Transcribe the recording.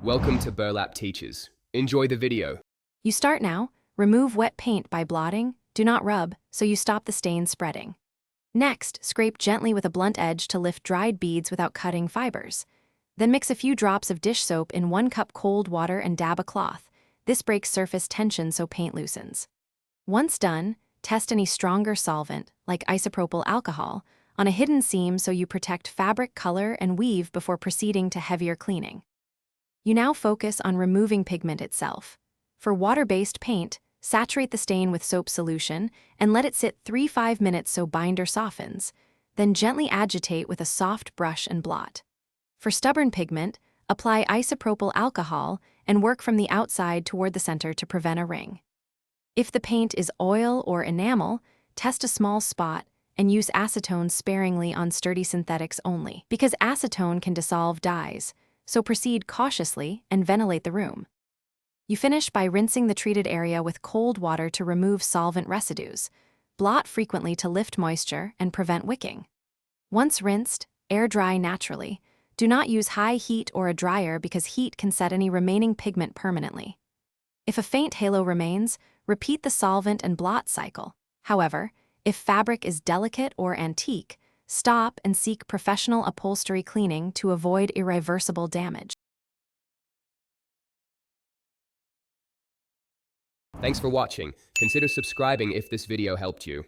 Welcome to Burlap Teachers. Enjoy the video. You start now. Remove wet paint by blotting. Do not rub, so you stop the stains spreading. Next, scrape gently with a blunt edge to lift dried beads without cutting fibers. Then mix a few drops of dish soap in 1 cup cold water and dab a cloth. This breaks surface tension so paint loosens. Once done, test any stronger solvent, like isopropyl alcohol, on a hidden seam so you protect fabric color and weave before proceeding to heavier cleaning. You now focus on removing pigment itself. For water-based paint, saturate the stain with soap solution and let it sit 3–5 minutes so binder softens. Then gently agitate with a soft brush and blot. For stubborn pigment, apply isopropyl alcohol and work from the outside toward the center to prevent a ring. If the paint is oil or enamel, test a small spot and use acetone sparingly on sturdy synthetics only, because acetone can dissolve dyes, so proceed cautiously and ventilate the room. You finish by rinsing the treated area with cold water to remove solvent residues. Blot frequently to lift moisture and prevent wicking. Once rinsed, air dry naturally. Do not use high heat or a dryer because heat can set any remaining pigment permanently. If a faint halo remains, repeat the solvent and blot cycle. However, if fabric is delicate or antique, stop and seek professional upholstery cleaning to avoid irreversible damage. Thanks for watching. Consider subscribing if this video helped you.